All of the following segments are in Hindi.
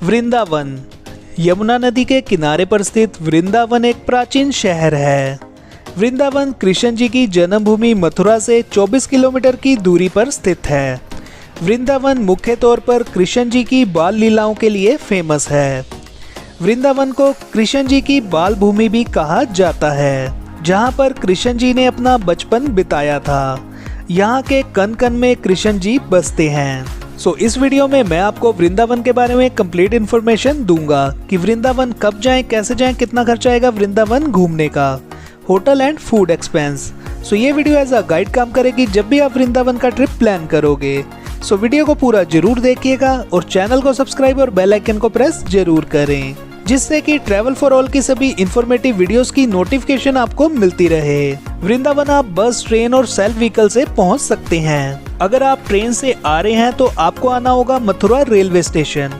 वृंदावन। यमुना नदी के किनारे पर स्थित वृंदावन एक प्राचीन शहर है। वृंदावन कृष्ण जी की जन्मभूमि मथुरा से 24 किलोमीटर की दूरी पर स्थित है। वृंदावन मुख्य तौर पर कृष्ण जी की बाल लीलाओं के लिए फेमस है। वृंदावन को कृष्ण जी की बाल भूमि भी कहा जाता है, जहां पर कृष्ण जी ने अपना बचपन बिताया था। यहाँ के कण कण में कृष्ण जी बसते हैं। इस वीडियो में मैं आपको वृंदावन के बारे में कंप्लीट इन्फॉर्मेशन दूंगा कि वृंदावन कब जाएं, कैसे जाएं, कितना खर्चा आएगा वृंदावन घूमने का, होटल एंड फूड एक्सपेंस। ये वीडियो एज अ गाइड काम करेगी जब भी आप वृंदावन का ट्रिप प्लान करोगे। वीडियो को पूरा जरूर देखिएगा और चैनल को सब्सक्राइब और बेल आइकन को प्रेस जरूर करें, जिससे कि ट्रैवल फॉर ऑल की सभी इंफॉर्मेटिव वीडियोस की नोटिफिकेशन आपको मिलती रहे। वृंदावन आप बस, ट्रेन और सेल्फ व्हीकल से पहुंच सकते हैं। अगर आप ट्रेन से आ रहे हैं तो आपको आना होगा मथुरा रेलवे स्टेशन।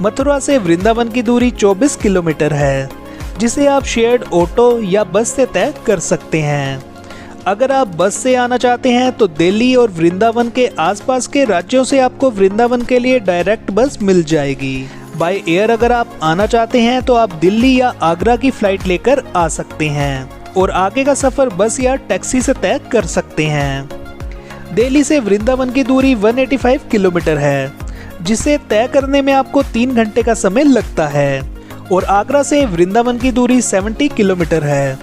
मथुरा से वृंदावन की दूरी 24 किलोमीटर है, जिसे आप शेयर्ड ऑटो या बस से तय कर सकते हैं। अगर आप बस से आना चाहते हैं तो दिल्ली और वृंदावन के आसपास के राज्यों से आपको वृंदावन के लिए डायरेक्ट बस मिल जाएगी। बाय एयर अगर आप आना चाहते हैं तो आप दिल्ली या आगरा की फ्लाइट लेकर आ सकते हैं और आगे का सफर बस या टैक्सी से तय कर सकते हैं। दिल्ली से वृंदावन की दूरी 185 किलोमीटर है, जिसे तय करने में आपको 3 घंटे का समय लगता है और आगरा से वृंदावन की दूरी 70 किलोमीटर है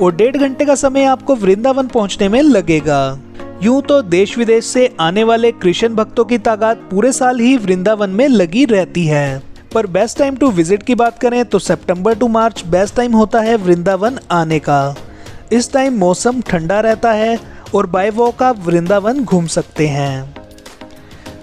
और 1.5 घंटे का समय आपको वृंदावन पहुंचने में लगेगा। यूं तो देश विदेश से आने वाले कृष्ण भक्तों की तादाद पूरे साल ही वृंदावन में लगी रहती है, पर बेस्ट टाइम टू विजिट की बात करें तो सितंबर टू मार्च बेस्ट टाइम होता है वृंदावन आने का। इस टाइम मौसम ठंडा रहता है और बाय वॉक आप वृंदावन घूम सकते हैं।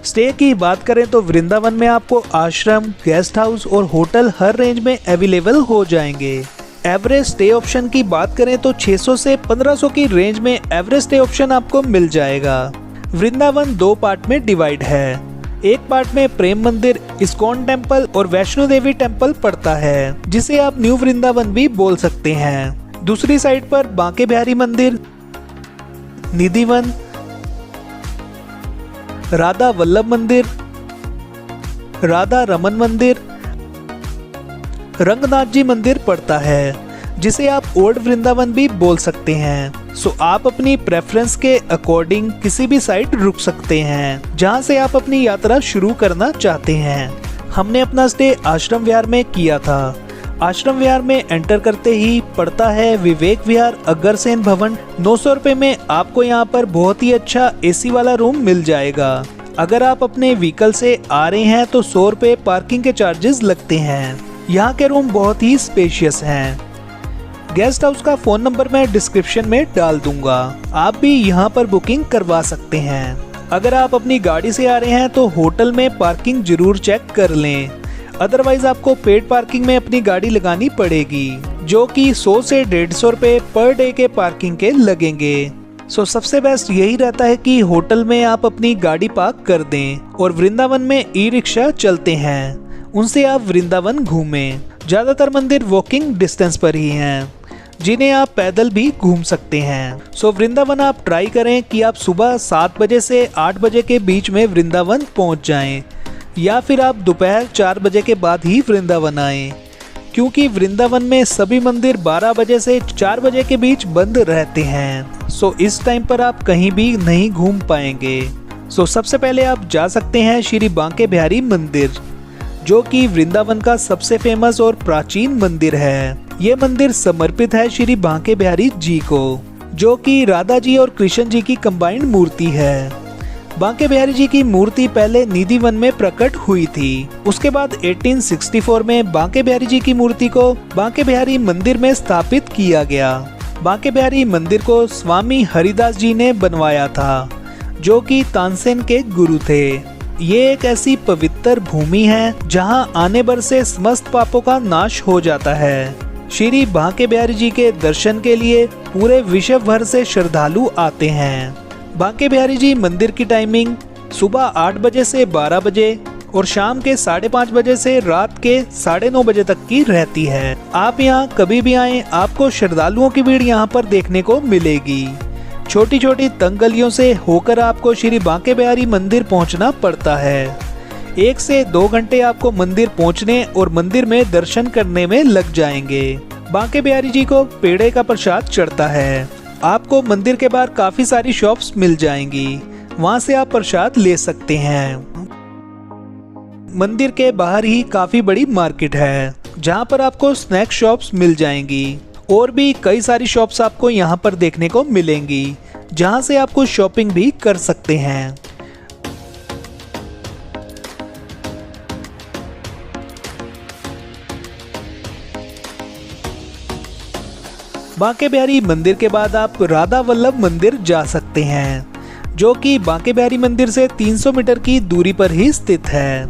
स्टे की बात करें तो वृंदावन में आपको आश्रम, गेस्ट हाउस और होटल हर रेंज में अवेलेबल हो जाएंगे। एवरेज स्टे ऑप्शन की बात करें तो 600 से 1500 की रेंज में एवरेज स्टे ऑप्शन आपको मिल जाएगा। वृंदावन 2 पार्ट में डिवाइड है। एक पार्ट में प्रेम मंदिर, इस्कॉन टेम्पल और वैष्णो देवी टेम्पल पड़ता है, जिसे आप न्यू वृंदावन भी बोल सकते हैं। दूसरी साइड पर बांके बिहारी मंदिर, निधिवन, राधा वल्लभ मंदिर, राधा रमन मंदिर, रंगनाथ जी मंदिर पड़ता है, जिसे आप ओल्ड वृंदावन भी बोल सकते हैं। आप अपनी प्रेफरेंस के अकॉर्डिंग किसी भी साइड रुक सकते हैं जहां से आप अपनी यात्रा शुरू करना चाहते हैं। हमने अपना स्टे आश्रम विहार में किया था। आश्रम विहार में एंटर करते ही पड़ता है विवेक विहार अग्रसेन भवन। 900 रुपए में आपको यहाँ पर बहुत ही अच्छा एसी वाला रूम मिल जाएगा। अगर आप अपने व्हीकल से आ रहे हैं तो 100 रुपए पार्किंग के चार्जेस लगते हैं। यहाँ के रूम बहुत ही स्पेशियस हैं। गेस्ट हाउस का फोन नंबर मैं डिस्क्रिप्शन में डाल दूंगा, आप भी यहाँ पर बुकिंग करवा सकते हैं। अगर आप अपनी गाड़ी से आ रहे हैं तो होटल में पार्किंग जरूर चेक कर लें, अदरवाइज आपको पेड पार्किंग में अपनी गाड़ी लगानी पड़ेगी, जो कि 100 से 150 रुपए पर डे के पार्किंग के लगेंगे। सबसे बेस्ट यही रहता है कि होटल में आप अपनी गाड़ी पार्क कर दें और वृंदावन में ई रिक्शा चलते हैं, उनसे आप वृंदावन घूमें। ज्यादातर मंदिर वॉकिंग डिस्टेंस पर ही हैं, जिन्हें आप पैदल भी घूम सकते हैं। वृंदावन आप ट्राई करें कि आप सुबह 7 बजे से 8 बजे के बीच में वृंदावन पहुंच जाएं, या फिर आप दोपहर 4 बजे के बाद ही वृंदावन आएं, क्योंकि वृंदावन में सभी मंदिर 12 बजे से 4 बजे के बीच बंद रहते हैं। इस टाइम पर आप कहीं भी नहीं घूम पाएंगे। सबसे पहले आप जा सकते हैं श्री बांके बिहारी मंदिर, जो कि वृंदावन का सबसे फेमस और प्राचीन मंदिर है। ये मंदिर समर्पित है श्री बांके बिहारी जी को, जो कि राधा जी और कृष्ण जी की कंबाइंड मूर्ति है। बांके बिहारी जी की मूर्ति पहले निधिवन में प्रकट हुई थी। उसके बाद 1864 में बांके बिहारी जी की मूर्ति को बांके बिहारी मंदिर में स्थापित किया गया। बांके बिहारी मंदिर को स्वामी हरिदास जी ने बनवाया था, जो कि तानसेन के गुरु थे। ये एक ऐसी पवित्र भूमि है जहां आने भर से समस्त पापों का नाश हो जाता है। श्री बांके बिहारी जी के दर्शन के लिए पूरे विश्व भर से श्रद्धालु आते हैं। बांके बिहारी जी मंदिर की टाइमिंग सुबह 8 बजे से 12 बजे और शाम के 5:30 बजे से रात के 9:30 बजे तक की रहती है। आप यहाँ कभी भी आए, आपको श्रद्धालुओं की भीड़ यहाँ पर देखने को मिलेगी। छोटी छोटी तंग गलियों से होकर आपको श्री बांके बिहारी मंदिर पहुँचना पड़ता है। 1 से 2 घंटे आपको मंदिर पहुंचने और मंदिर में दर्शन करने में लग जाएंगे। बांके बिहारी जी को पेड़े का प्रसाद चढ़ता है। आपको मंदिर के बाहर काफी सारी शॉप्स मिल जाएंगी, वहां से आप प्रसाद ले सकते हैं। मंदिर के बाहर ही काफी बड़ी मार्केट है, जहां पर आपको स्नैक शॉप्स मिल जाएंगी और भी कई सारी शॉप्स आपको यहां पर देखने को मिलेंगी, जहां से आपको शॉपिंग भी कर सकते हैं। बांके बिहारी मंदिर के बाद आप राधा वल्लभ मंदिर जा सकते हैं, जो कि बांके बिहारी मंदिर से 300 मीटर की दूरी पर ही स्थित है।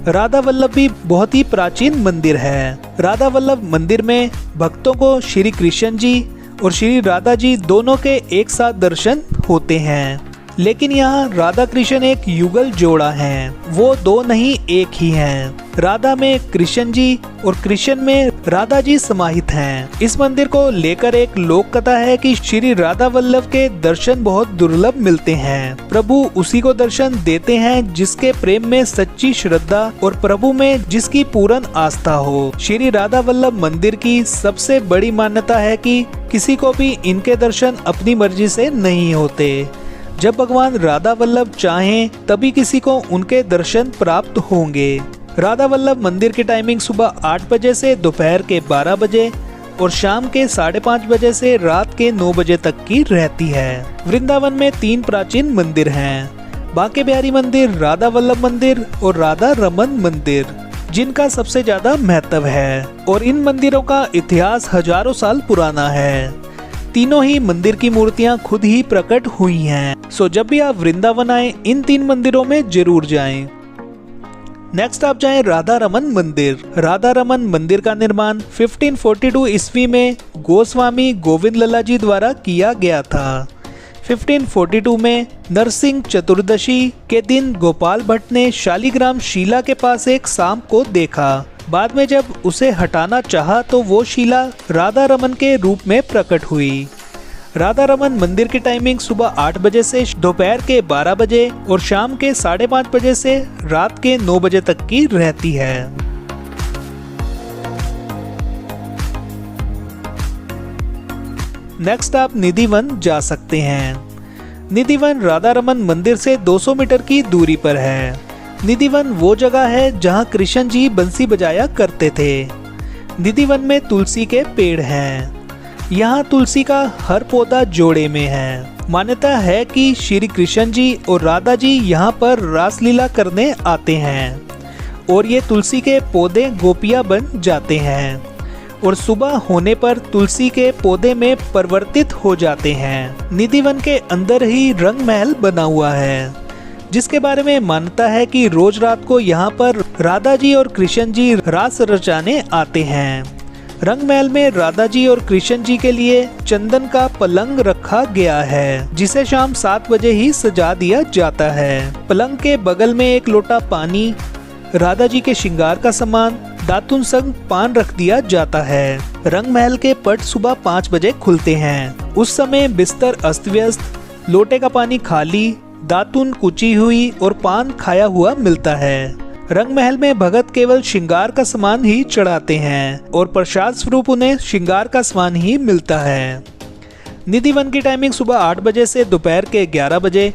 राधा वल्लभ भी बहुत ही प्राचीन मंदिर है। राधा वल्लभ मंदिर में भक्तों को श्री कृष्ण जी और श्री राधा जी दोनों के एक साथ दर्शन होते हैं, लेकिन यहाँ राधा कृष्ण एक युगल जोड़ा है, वो दो नहीं एक ही हैं। राधा में कृष्ण जी और कृष्ण में राधा जी समाहित हैं। इस मंदिर को लेकर एक लोक कथा है कि श्री राधा वल्लभ के दर्शन बहुत दुर्लभ मिलते हैं। प्रभु उसी को दर्शन देते हैं जिसके प्रेम में सच्ची श्रद्धा और प्रभु में जिसकी पूर्ण आस्था हो। श्री राधा वल्लभ मंदिर की सबसे बड़ी मान्यता है कि किसी को भी इनके दर्शन अपनी मर्जी से नहीं होते। जब भगवान राधा वल्लभ चाहें तभी किसी को उनके दर्शन प्राप्त होंगे। राधा वल्लभ मंदिर की टाइमिंग सुबह 8 बजे से दोपहर के 12 बजे और शाम के 5:30 बजे से रात के 9 बजे तक की रहती है। वृंदावन में 3 प्राचीन मंदिर हैं, बांके बिहारी मंदिर, राधा वल्लभ मंदिर और राधा रमन मंदिर, जिनका सबसे ज्यादा महत्व है और इन मंदिरों का इतिहास हजारों साल पुराना है। तीनों ही मंदिर की मूर्तियां खुद ही प्रकट हुई हैं। सो जब भी आप वृंदावन आए इन 3 मंदिरों में जरूर जाएं। नेक्स्ट आप जाएं राधा रमन मंदिर। राधा रमन मंदिर का निर्माण 1542 ईस्वी में गोस्वामी गोविंद लल्ला जी द्वारा किया गया था। 1542 में नरसिंह चतुर्दशी के दिन गोपाल भट्ट ने शालिग्राम शिला के पास एक सांप को देखा। बाद में जब उसे हटाना चाहा तो वो शिला राधा रमन के रूप में प्रकट हुई। राधा रमन मंदिर की टाइमिंग सुबह 8 बजे से दोपहर के 12 बजे और शाम के 5:30 बजे से रात के 9 बजे तक की रहती है। नेक्स्ट आप निधिवन जा सकते हैं। निधिवन राधा रमन मंदिर से 200 मीटर की दूरी पर है। निधिवन वो जगह है जहां कृष्ण जी बंसी बजाया करते थे। निधिवन में तुलसी के पेड़ हैं। यहाँ तुलसी का हर पौधा जोड़े में है। मान्यता है कि श्री कृष्ण जी और राधा जी यहाँ पर रासलीला करने आते हैं और ये तुलसी के पौधे गोपियाँ बन जाते हैं और सुबह होने पर तुलसी के पौधे में परिवर्तित हो जाते हैं। निधिवन के अंदर ही रंग महल बना हुआ है, जिसके बारे में मान्यता है कि रोज रात को यहाँ पर राधा जी और कृष्ण जी रास रचाने आते हैं। रंग महल में राधा जी और कृष्ण जी के लिए चंदन का पलंग रखा गया है, जिसे शाम 7 बजे ही सजा दिया जाता है। पलंग के बगल में एक लोटा पानी, राधा जी के श्रृंगार का सामान, दातुन संग पान रख दिया जाता है। रंग महल के पट सुबह 5 बजे खुलते हैं। उस समय बिस्तर अस्त व्यस्त, लोटे का पानी खाली, दातुन कुची हुई और पान खाया हुआ मिलता है। रंग महल में भगत केवल श्रृंगार का सामान ही चढ़ाते हैं और प्रसाद स्वरूप उन्हें श्रृंगार का सामान ही मिलता है। निधिवन की टाइमिंग सुबह 8 बजे से दोपहर के 11 बजे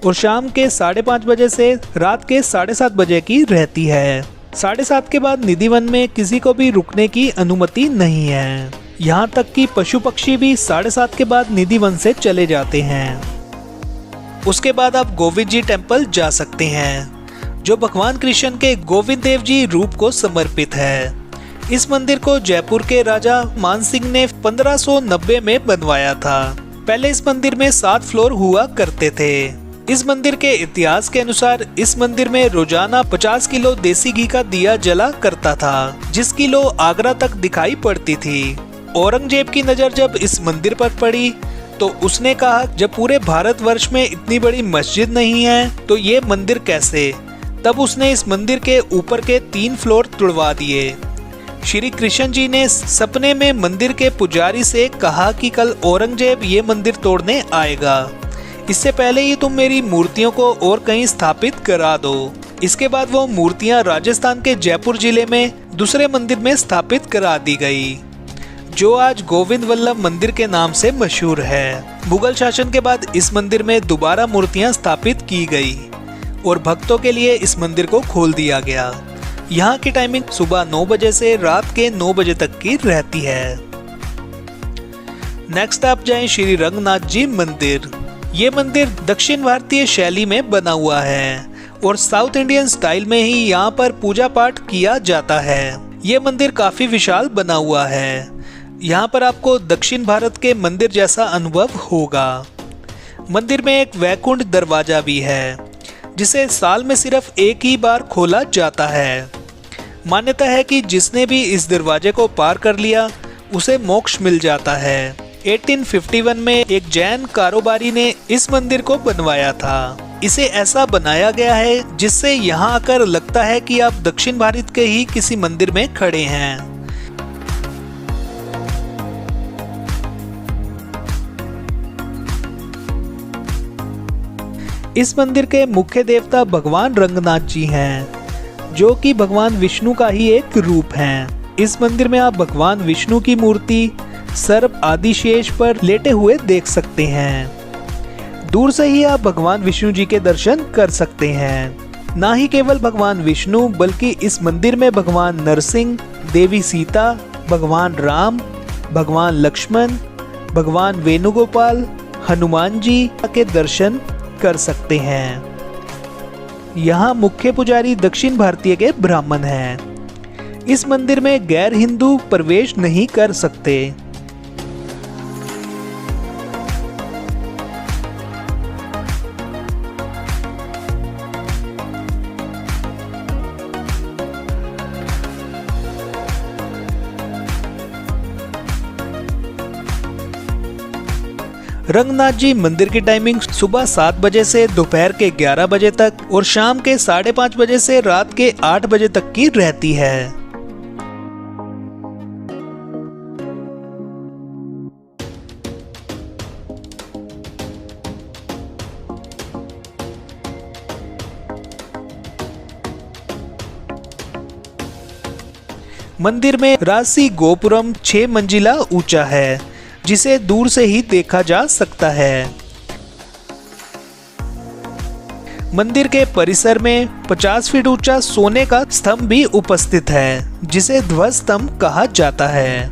और शाम के 5:30 बजे से रात के 7:30 बजे की रहती है। 7:30 के बाद निधिवन में किसी को भी रुकने की अनुमति नहीं है। यहाँ तक कि पशु पक्षी भी 7:30 के बाद निधिवन से चले जाते हैं। उसके बाद आप गोविंद जी टेम्पल जा सकते हैं, जो भगवान कृष्ण के गोविंद देव जी रूप को समर्पित है। इस मंदिर को जयपुर के राजा मान सिंह ने 1590 में बनवाया था। पहले इस मंदिर में 7 फ्लोर हुआ करते थे। इस मंदिर के इतिहास के अनुसार इस मंदिर में रोजाना 50 किलो देसी घी का दिया जला करता था, जिसकी लो आगरा तक दिखाई पड़ती थी। औरंगजेब की नजर जब इस मंदिर पर पड़ी तो उसने कहा, जब पूरे भारतवर्ष में इतनी बड़ी मस्जिद नहीं है तो ये मंदिर कैसे। तब उसने इस मंदिर के ऊपर के 3 फ्लोर तुड़वा दिए। श्री कृष्ण जी ने सपने में मंदिर के पुजारी से कहा कि कल औरंगजेब ये मंदिर तोड़ने आएगा, इससे पहले ही तुम मेरी मूर्तियों को और कहीं स्थापित करा दो। इसके बाद वो मूर्तियां राजस्थान के जयपुर जिले में दूसरे मंदिर में स्थापित करा दी गई, जो आज गोविंद वल्लभ मंदिर के नाम से मशहूर है। मुगल शासन के बाद इस मंदिर में दोबारा मूर्तियां स्थापित की गई और भक्तों के लिए इस मंदिर को खोल दिया गया। यहाँ की टाइमिंग सुबह 9 बजे से रात के 9 बजे तक की रहती है। नेक्स्ट आप जाएं श्री रंगनाथ जी मंदिर। ये मंदिर दक्षिण भारतीय शैली में बना हुआ है और साउथ इंडियन स्टाइल में ही यहाँ पर पूजा पाठ किया जाता है। ये मंदिर काफी विशाल बना हुआ है। यहाँ पर आपको दक्षिण भारत के मंदिर जैसा अनुभव होगा। मंदिर में एक वैकुंठ दरवाजा भी है, जिसे साल में सिर्फ एक ही बार खोला जाता है। मान्यता है कि जिसने भी इस दरवाजे को पार कर लिया उसे मोक्ष मिल जाता है। 1851 में एक जैन कारोबारी ने इस मंदिर को बनवाया था। इसे ऐसा बनाया गया है जिससे यहाँ आकर लगता है कि आप दक्षिण भारत के ही किसी मंदिर में खड़े हैं। इस मंदिर के मुख्य देवता भगवान रंगनाथ जी हैं, जो कि भगवान विष्णु का ही एक रूप हैं। इस मंदिर में आप भगवान विष्णु की मूर्ति सर्प आदि शेष पर लेटे हुए देख सकते हैं। दूर से ही आप भगवान विष्णु जी के दर्शन कर सकते हैं। ना ही केवल भगवान विष्णु, बल्कि इस मंदिर में भगवान नरसिंह, देवी सीता, भगवान राम, भगवान लक्ष्मण, भगवान वेणुगोपाल, हनुमान जी के दर्शन कर सकते हैं। यहाँ मुख्य पुजारी दक्षिण भारतीय के ब्राह्मण हैं। इस मंदिर में गैर हिंदू प्रवेश नहीं कर सकते। रंगनाथ जी मंदिर की टाइमिंग सुबह 7 बजे से दोपहर के 11 बजे तक और शाम के 5:30 बजे से रात के 8 बजे तक की रहती है। मंदिर में राजसी गोपुरम 6 मंजिला ऊंचा है, जिसे दूर से ही देखा जा सकता है। मंदिर के परिसर में 50 फीट ऊंचा सोने का स्तंभ भी उपस्थित है, जिसे ध्वज स्तंभ कहा जाता है।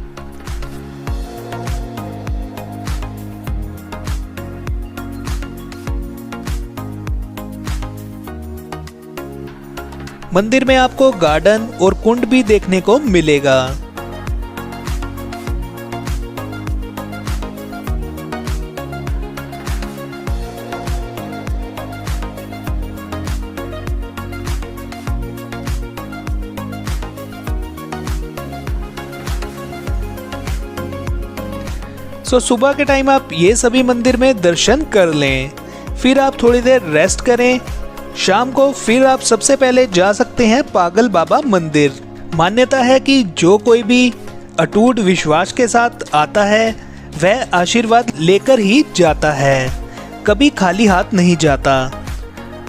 मंदिर में आपको गार्डन और कुंड भी देखने को मिलेगा। सुबह के टाइम आप ये सभी मंदिर में दर्शन कर लें, फिर आप थोड़ी देर रेस्ट करें। शाम को फिर आप सबसे पहले जा सकते हैं पागल बाबा मंदिर। मान्यता है कि जो कोई भी अटूट विश्वास के साथ आता है वह आशीर्वाद लेकर ही जाता है, कभी खाली हाथ नहीं जाता।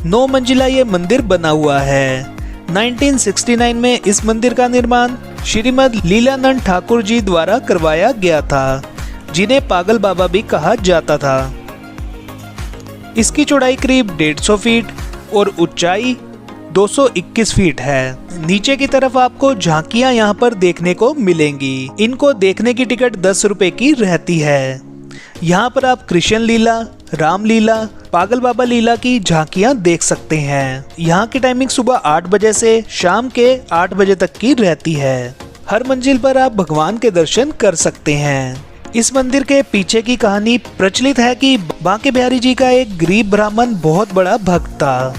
9 मंजिला ये मंदिर बना हुआ है। 1969 में इस मंदिर का निर्माण श्रीमद लीलानंद ठाकुर जी द्वारा करवाया गया था, जिन्हें पागल बाबा भी कहा जाता था। इसकी चौड़ाई करीब 150 फीट और ऊंचाई 221 फीट है। नीचे की तरफ आपको झांकियां यहाँ पर देखने को मिलेंगी। इनको देखने की टिकट 10 रुपए की रहती है। यहाँ पर आप कृष्ण लीला, राम लीला, पागल बाबा लीला की झांकियां देख सकते हैं। यहाँ की टाइमिंग सुबह 8 बजे से शाम के 8 बजे तक की रहती है। हर मंजिल पर आप भगवान के दर्शन कर सकते हैं। इस मंदिर के पीछे की कहानी प्रचलित है कि बांके बिहारी जी का एक गरीब ब्राह्मण बहुत बड़ा भक्त था।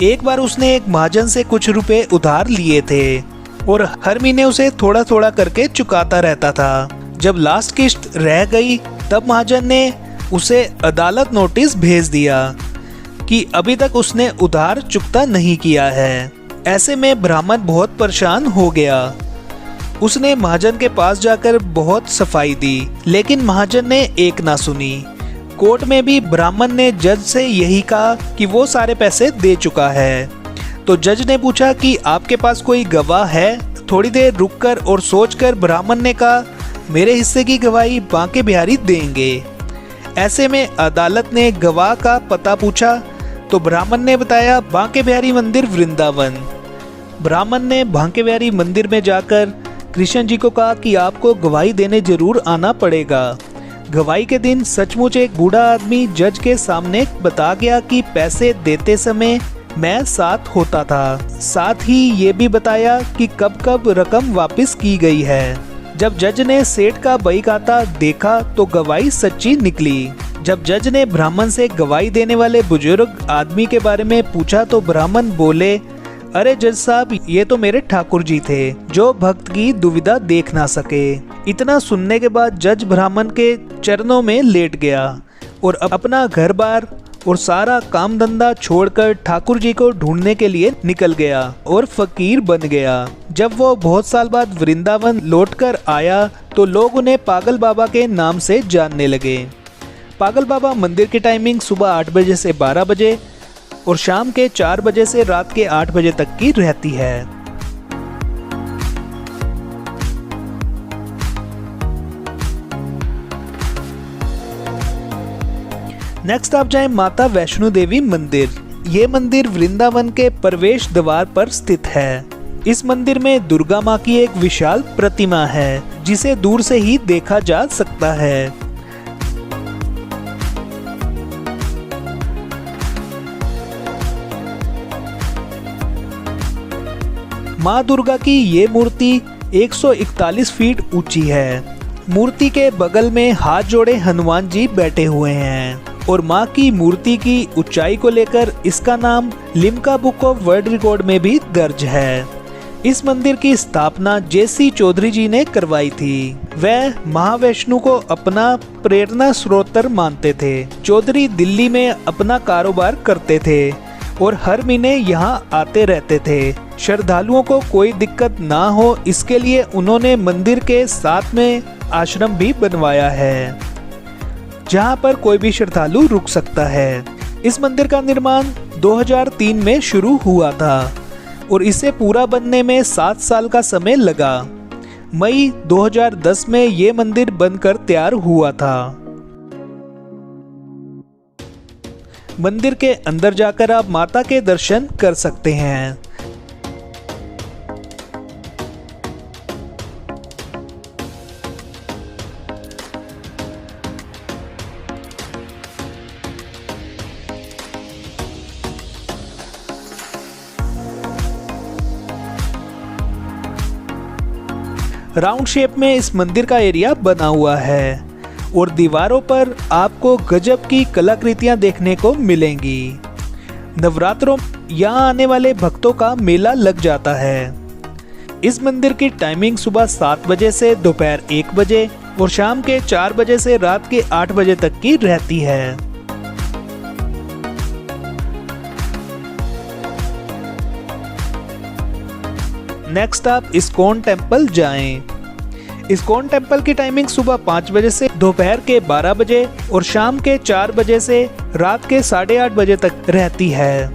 एक बार उसने एक महाजन से कुछ रुपए उधार लिए थे और हर महीने उसे थोड़ा थोड़ा करके चुकाता रहता था। जब लास्ट किस्त रह गई तब महाजन ने उसे अदालत नोटिस भेज दिया कि अभी तक उसने उधार चुकता नहीं किया है। ऐसे में ब्राह्मण बहुत परेशान हो गया। उसने महाजन के पास जाकर बहुत सफाई दी, लेकिन महाजन ने एक ना सुनी। कोर्ट में भी ब्राह्मण ने जज से यही कहा कि वो सारे पैसे दे चुका है। तो जज ने पूछा कि आपके पास कोई गवाह है। थोड़ी देर रुककर और सोचकर ब्राह्मण ने कहा, मेरे हिस्से की गवाही बांके बिहारी देंगे। ऐसे में अदालत ने गवाह का पता पूछा तो ब्राह्मण ने बताया बांके बिहारी मंदिर वृंदावन। ब्राह्मण ने बांके बिहारी मंदिर में जाकर कृष्ण जी को कहा कि आपको गवाही देने जरूर आना पड़ेगा। गवाही के दिन सचमुच एक बूढ़ा आदमी जज के सामने बता गया कि पैसे देते समय मैं साथ होता था। साथ ही ये भी बताया कि कब कब रकम वापस की गई है। जब जज ने सेठ का बही खाता देखा तो गवाही सच्ची निकली। जब जज ने ब्राह्मण से गवाही देने वाले बुजुर्ग आदमी के बारे में पूछा तो ब्राह्मण बोले, अरे जज साहब, ये तो मेरे ठाकुर जी थे जो भक्त की दुविधा देख ना सके। इतना सुनने के बाद जज ब्राह्मण के चरणों में लेट गया और अपना घर बार और सारा काम धंधा छोड़कर ठाकुर जी को ढूंढने के लिए निकल गया और फकीर बन गया। जब वो बहुत साल बाद वृंदावन लौटकर आया तो लोग उन्हें पागल बाबा के नाम से जानने लगे। पागल बाबा मंदिर की टाइमिंग सुबह 8 बजे से 12 बजे और शाम के 4 बजे से रात के 8 बजे तक की रहती है। नेक्स्ट आप जाएं माता वैष्णो देवी मंदिर। ये मंदिर वृंदावन के प्रवेश द्वार पर स्थित है। इस मंदिर में दुर्गा माँ की एक विशाल प्रतिमा है जिसे दूर से ही देखा जा सकता है। माँ दुर्गा की ये मूर्ति 141 फीट ऊंची है। मूर्ति के बगल में हाथ जोड़े हनुमान जी बैठे हुए हैं और माँ की मूर्ति की ऊंचाई को लेकर इसका नाम Limca book of world record में भी दर्ज है। इस मंदिर की स्थापना जे.सी. चौधरी जी ने करवाई थी। वह महावैष्णु को अपना प्रेरणा स्रोत मानते थे। चौधरी दिल्ली में अपना कारोबार करते थे और हर महीने यहाँ आते रहते थे। श्रद्धालुओं को कोई दिक्कत ना हो इसके लिए उन्होंने मंदिर के साथ में आश्रम भी बनवाया है जहाँ पर कोई भी श्रद्धालु रुक सकता है। इस मंदिर का निर्माण 2003 में शुरू हुआ था और इसे पूरा बनने में 7 साल का समय लगा। मई 2010 में ये मंदिर बनकर तैयार हुआ था। मंदिर के अंदर जाकर आप माता के दर्शन कर सकते हैं। राउंड शेप में इस मंदिर का एरिया बना हुआ है और दीवारों पर आपको गजब की कलाकृतियां देखने को मिलेंगी। नवरात्रों यहाँ आने वाले भक्तों का मेला लग जाता है। इस मंदिर की टाइमिंग सुबह 7 बजे से दोपहर 1 बजे और शाम के 4 बजे से रात के 8 बजे तक की रहती है। नेक्स्ट आप इस्कॉन टेम्पल जाएं। इस्कॉन टेम्पल की टाइमिंग सुबह 5 बजे से दोपहर के 12 बजे और शाम के 4 बजे से रात के 8:30 बजे तक रहती है।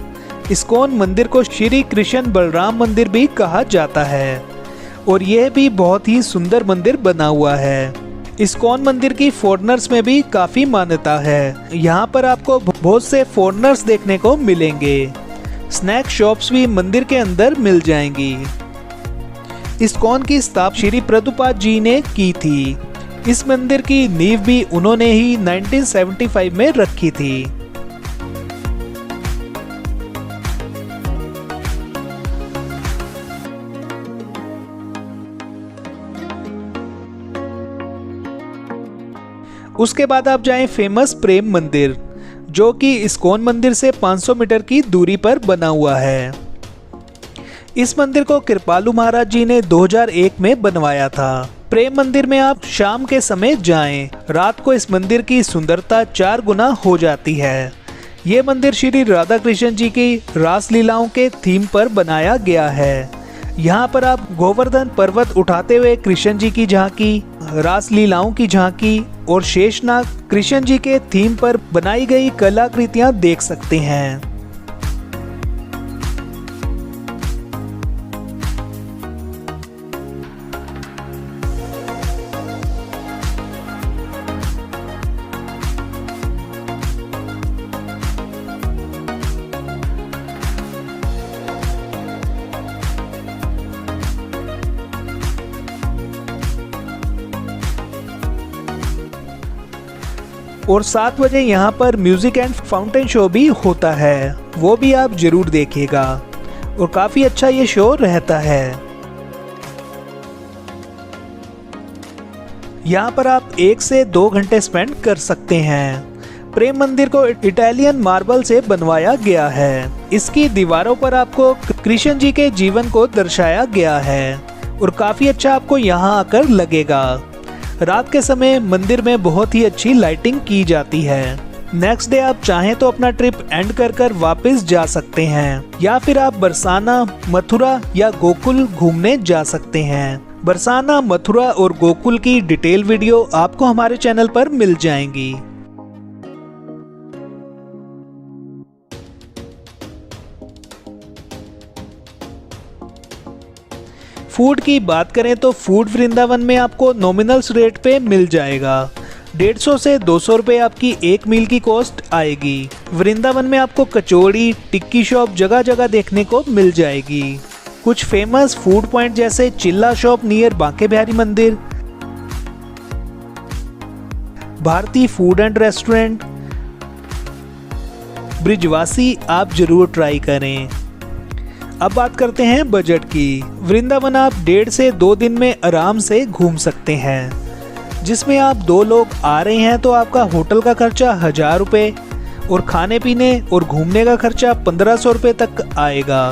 इस्कॉन मंदिर को श्री कृष्ण बलराम मंदिर भी कहा जाता है और यह भी बहुत ही सुंदर मंदिर बना हुआ है। इस्कॉन मंदिर की फॉरेनर्स में भी काफी मान्यता है। यहाँ पर आपको बहुत से फॉरेनर्स देखने को मिलेंगे। स्नैक शॉप्स भी मंदिर के अंदर मिल जाएंगी। इस्कॉन की स्थापना श्री प्रभुपाद जी ने की थी। इस मंदिर की नींव भी उन्होंने ही 1975 में रखी थी। उसके बाद आप जाएं फेमस प्रेम मंदिर, जो कि इस्कॉन मंदिर से 500 मीटर की दूरी पर बना हुआ है। इस मंदिर को कृपालु महाराज जी ने 2001 में बनवाया था। प्रेम मंदिर में आप शाम के समय जाएं। रात को इस मंदिर की सुंदरता 4 गुना हो जाती है। ये मंदिर श्री राधा कृष्ण जी की रास लीलाओं के थीम पर बनाया गया है। यहाँ पर आप गोवर्धन पर्वत उठाते हुए कृष्ण जी की झांकी, रास लीलाओं की झांकी और शेषनाग कृष्ण जी के थीम पर बनाई गई कलाकृतियां देख सकते हैं। और 7 बजे यहाँ पर म्यूजिक एंड फाउंटेन शो भी होता है, वो भी आप जरूर देखिएगा और काफ़ी अच्छा ये शो रहता है। यहाँ पर आप 1 से 2 घंटे स्पेंड कर सकते हैं। प्रेम मंदिर को इटालियन मार्बल से बनवाया गया है। इसकी दीवारों पर आपको कृष्ण जी के जीवन को दर्शाया गया है और काफ़ी अच्छा आपको यहाँ आकर लगेगा। रात के समय मंदिर में बहुत ही अच्छी लाइटिंग की जाती है। नेक्स्ट डे आप चाहें तो अपना ट्रिप एंड कर वापस जा सकते हैं या फिर आप बरसाना, मथुरा या गोकुल घूमने जा सकते हैं। बरसाना, मथुरा और गोकुल की डिटेल वीडियो आपको हमारे चैनल पर मिल जाएंगी। फूड की बात करें तो फूड वृंदावन में आपको नॉमिनल्स रेट पे मिल जाएगा। 150 से 200 रुपये आपकी एक मील की कॉस्ट आएगी। वृंदावन में आपको कचौड़ी, टिक्की शॉप जगह जगह देखने को मिल जाएगी। कुछ फेमस फूड पॉइंट जैसे चिल्ला shop near Banke Bihari Mandir, Bharti food and restaurant, Brijwasi आप जरूर ट्राई करें। अब बात करते हैं बजट की। वृंदावन आप 1.5 से 2 दिन में आराम से घूम सकते हैं, जिसमें आप 2 लोग आ रहे हैं तो आपका होटल का खर्चा 1000 रुपये और खाने पीने और घूमने का खर्चा 1500 रुपये तक आएगा।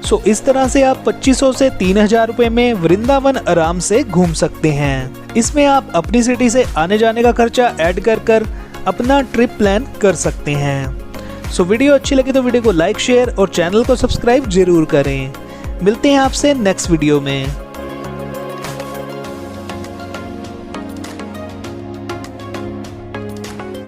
सो इस तरह से आप 2500 से 3000 रुपये में वृंदावन आराम से घूम सकते हैं। इसमें आप अपनी सिटी से आने जाने का खर्चा ऐड कर अपना ट्रिप प्लान कर सकते हैं। सो वीडियो अच्छी लगी तो वीडियो को लाइक, शेयर और चैनल को सब्सक्राइब जरूर करें। मिलते हैं आपसे नेक्स्ट वीडियो में।